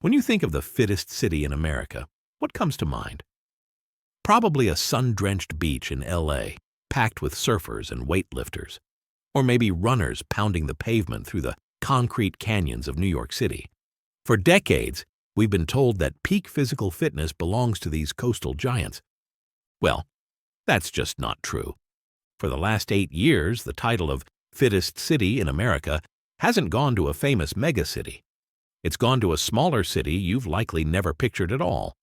When you think of the fittest city in America, what comes to mind? Probably a sun-drenched beach in LA, packed with surfers and weightlifters. Or maybe runners pounding the pavement through the concrete canyons of New York City. For decades, we've been told that peak physical fitness belongs to these coastal giants. Well, that's just not true. For the last 8 years, the title of fittest city in America hasn't gone to a famous megacity. It's gone to a smaller city you've likely never pictured at all.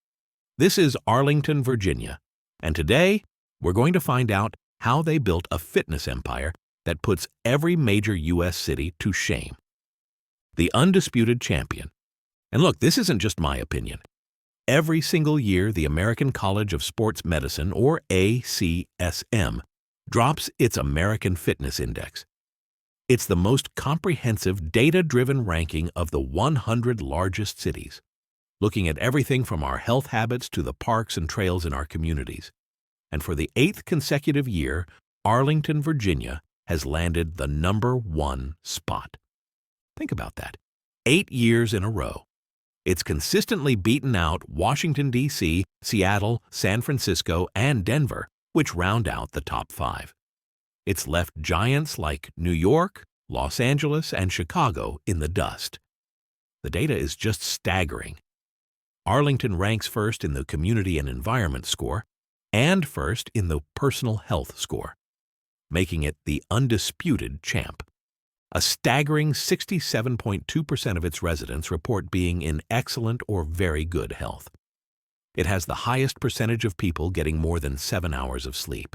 This is Arlington, Virginia, and today we're going to find out how they built a fitness empire that puts every major U.S. city to shame. The undisputed champion. And look, this isn't just my opinion. Every single year, the American College of Sports Medicine, or ACSM, drops its American Fitness Index. It's the most comprehensive, data-driven ranking of the 100 largest cities, looking at everything from our health habits to the parks and trails in our communities. And for the 8th consecutive year, Arlington, Virginia, has landed the #1 spot. Think about that. 8 years in a row. It's consistently beaten out Washington, D.C., Seattle, San Francisco, and Denver, which round out the top 5. It's left giants like New York, Los Angeles, and Chicago in the dust. The data is just staggering. Arlington ranks first in the Community and Environment score and first in the Personal Health score, making it the undisputed champ. A staggering 67.2% of its residents report being in excellent or very good health. It has the highest percentage of people getting more than 7 hours of sleep,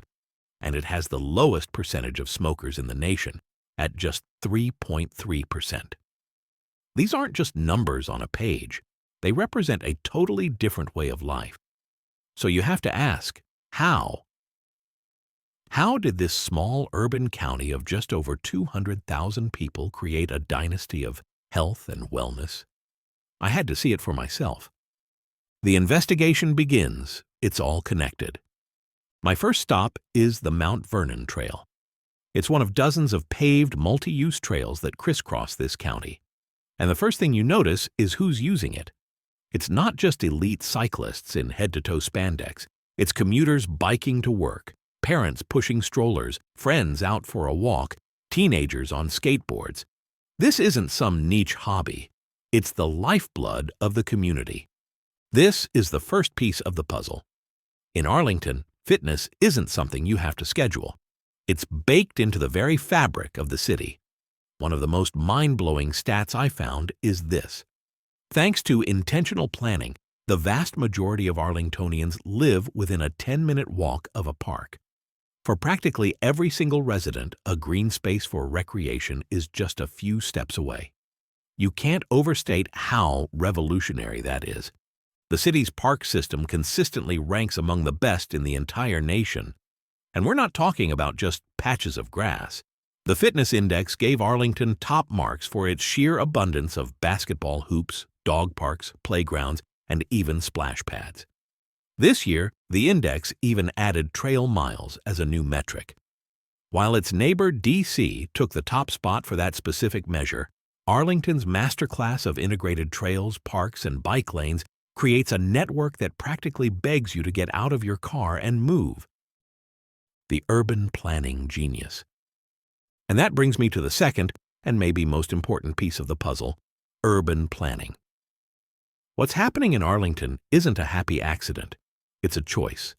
and it has the lowest percentage of smokers in the nation at just 3.3%. These aren't just numbers on a page. They represent a totally different way of life. So you have to ask, how? How did this small urban county of just over 200,000 people create a dynasty of health and wellness? I had to see it for myself. The investigation begins. It's all connected. My first stop is the Mount Vernon Trail. It's one of dozens of paved multi-use trails that crisscross this county. And the first thing you notice is who's using it. It's not just elite cyclists in head-to-toe spandex. It's commuters biking to work, parents pushing strollers, friends out for a walk, teenagers on skateboards. This isn't some niche hobby. It's the lifeblood of the community. This is the first piece of the puzzle. In Arlington, fitness isn't something you have to schedule. It's baked into the very fabric of the city. One of the most mind-blowing stats I found is this. Thanks to intentional planning, the vast majority of Arlingtonians live within a 10-minute walk of a park. For practically every single resident, a green space for recreation is just a few steps away. You can't overstate how revolutionary that is. The city's park system consistently ranks among the best in the entire nation. And we're not talking about just patches of grass. The Fitness Index gave Arlington top marks for its sheer abundance of basketball hoops, dog parks, playgrounds, and even splash pads. This year, the index even added trail miles as a new metric. While its neighbor D.C. took the top spot for that specific measure, Arlington's masterclass of integrated trails, parks, and bike lanes creates a network that practically begs you to get out of your car and move. The urban planning genius. And that brings me to the second, and maybe most important piece of the puzzle, urban planning. What's happening in Arlington isn't a happy accident. It's a choice.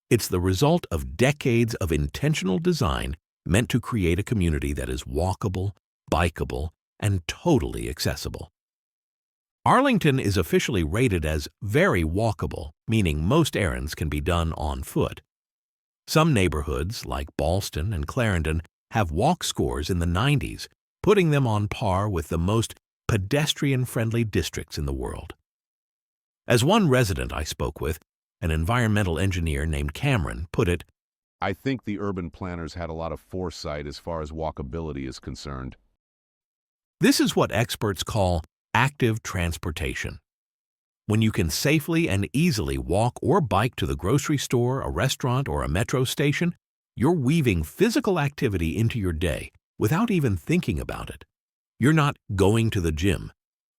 It's the result of decades of intentional design meant to create a community that is walkable, bikeable, and totally accessible. Arlington is officially rated as very walkable, meaning most errands can be done on foot. Some neighborhoods, like Ballston and Clarendon, have walk scores in the 90s, putting them on par with the most pedestrian-friendly districts in the world. As one resident I spoke with, an environmental engineer named Cameron, put it, I think the urban planners had a lot of foresight as far as walkability is concerned. This is what experts call active transportation. When you can safely and easily walk or bike to the grocery store, a restaurant, or a metro station, you're weaving physical activity into your day without even thinking about it. You're not going to the gym.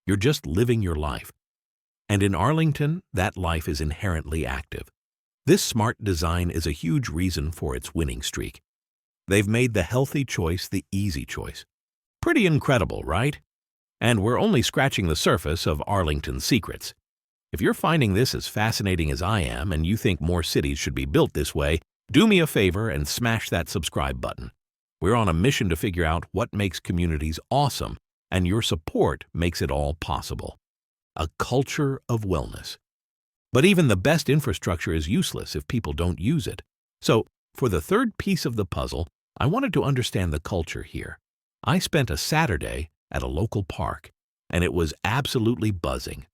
You're just living your life. And in Arlington, that life is inherently active. This smart design is a huge reason for its winning streak. They've made the healthy choice the easy choice. Pretty incredible, right? And we're only scratching the surface of Arlington's secrets. If you're finding this as fascinating as I am and you think more cities should be built this way, do me a favor and smash that subscribe button. We're on a mission to figure out what makes communities awesome, and your support makes it all possible. A culture of wellness. But even the best infrastructure is useless if people don't use it. So, for the third piece of the puzzle, I wanted to understand the culture here. I spent a Saturday at a local park, and it was absolutely buzzing.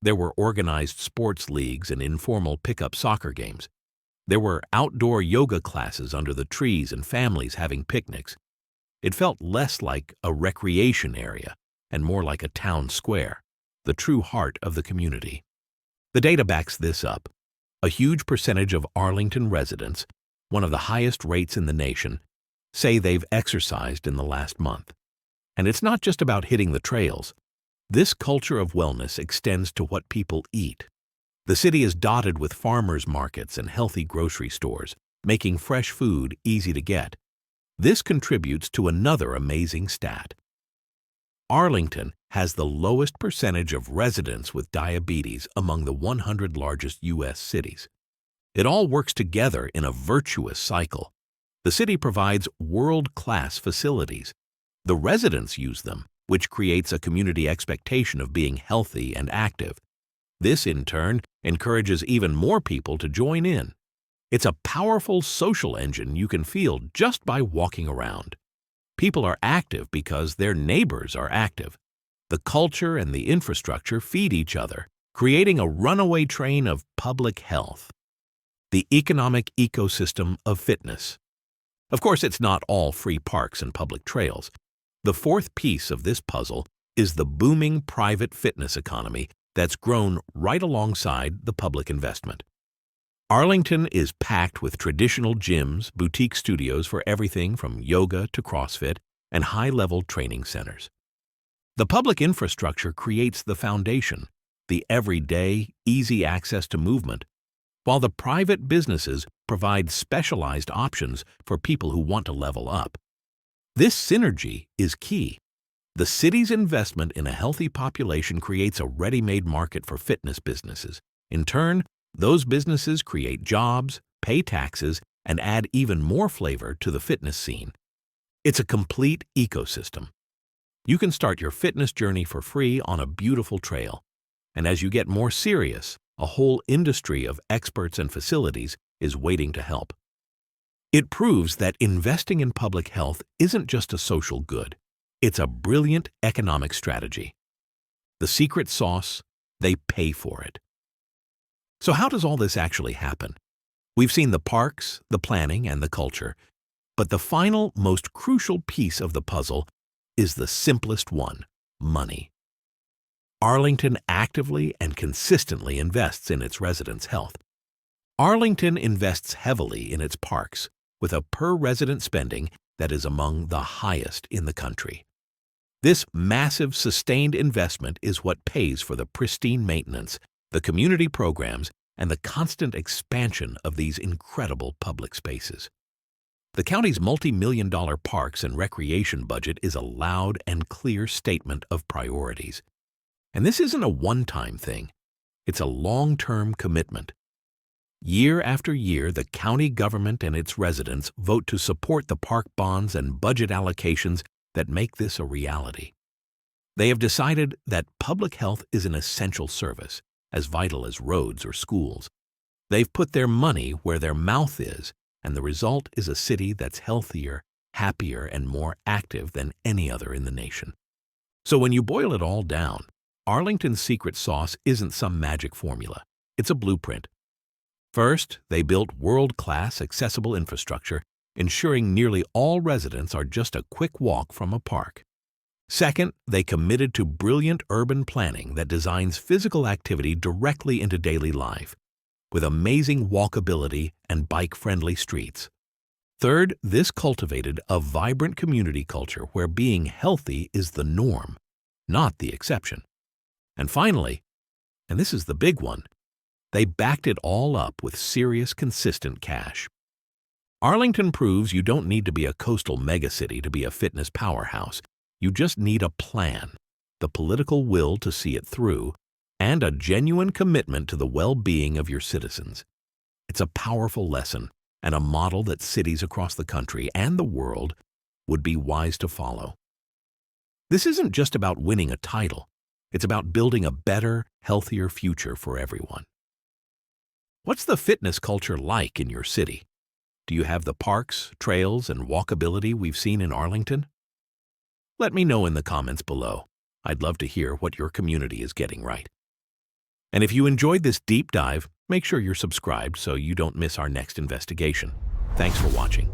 There were organized sports leagues and informal pickup soccer games. There were outdoor yoga classes under the trees and families having picnics. It felt less like a recreation area and more like a town square, the true heart of the community. The data backs this up. A huge percentage of Arlington residents, one of the highest rates in the nation, say they've exercised in the last month. And it's not just about hitting the trails. This culture of wellness extends to what people eat. The city is dotted with farmers' markets and healthy grocery stores, making fresh food easy to get. This contributes to another amazing stat. Arlington has the lowest percentage of residents with diabetes among the 100 largest U.S. cities. It all works together in a virtuous cycle. The city provides world-class facilities. The residents use them, which creates a community expectation of being healthy and active. This, in turn, encourages even more people to join in. It's a powerful social engine you can feel just by walking around. People are active because their neighbors are active. The culture and the infrastructure feed each other, creating a runaway train of public health. The economic ecosystem of fitness. Of course, it's not all free parks and public trails. The fourth piece of this puzzle is the booming private fitness economy that's grown right alongside the public investment. Arlington is packed with traditional gyms, boutique studios for everything from yoga to CrossFit, and high-level training centers. The public infrastructure creates the foundation, the everyday, easy access to movement, while the private businesses provide specialized options for people who want to level up. This synergy is key. The city's investment in a healthy population creates a ready-made market for fitness businesses. In turn, those businesses create jobs, pay taxes, and add even more flavor to the fitness scene. It's a complete ecosystem. You can start your fitness journey for free on a beautiful trail. And as you get more serious, a whole industry of experts and facilities is waiting to help. It proves that investing in public health isn't just a social good. It's a brilliant economic strategy. The secret sauce, they pay for it. So how does all this actually happen? We've seen the parks, the planning, and the culture, but the final, most crucial piece of the puzzle is the simplest one: money. Arlington actively and consistently invests in its residents' health. Arlington invests heavily in its parks, with a per-resident spending that is among the highest in the country. This massive, sustained investment is what pays for the pristine maintenance, the community programs, and the constant expansion of these incredible public spaces. The county's multi-million-dollar parks and recreation budget is a loud and clear statement of priorities. And this isn't a one-time thing. It's a long-term commitment. Year after year, the county government and its residents vote to support the park bonds and budget allocations that make this a reality. They have decided that public health is an essential service, as vital as roads or schools. They've put their money where their mouth is, and the result is a city that's healthier, happier, and more active than any other in the nation. So when you boil it all down, Arlington's secret sauce isn't some magic formula. It's a blueprint. First, they built world-class accessible infrastructure, ensuring nearly all residents are just a quick walk from a park. Second, they committed to brilliant urban planning that designs physical activity directly into daily life, with amazing walkability and bike-friendly streets. Third, this cultivated a vibrant community culture where being healthy is the norm, not the exception. And finally, and this is the big one, they backed it all up with serious, consistent cash. Arlington proves you don't need to be a coastal megacity to be a fitness powerhouse. You just need a plan, the political will to see it through, and a genuine commitment to the well-being of your citizens. It's a powerful lesson and a model that cities across the country and the world would be wise to follow. This isn't just about winning a title. It's about building a better, healthier future for everyone. What's the fitness culture like in your city? Do you have the parks, trails, and walkability we've seen in Arlington? Let me know in the comments below. I'd love to hear what your community is getting right. And if you enjoyed this deep dive, make sure you're subscribed so you don't miss our next investigation. Thanks for watching.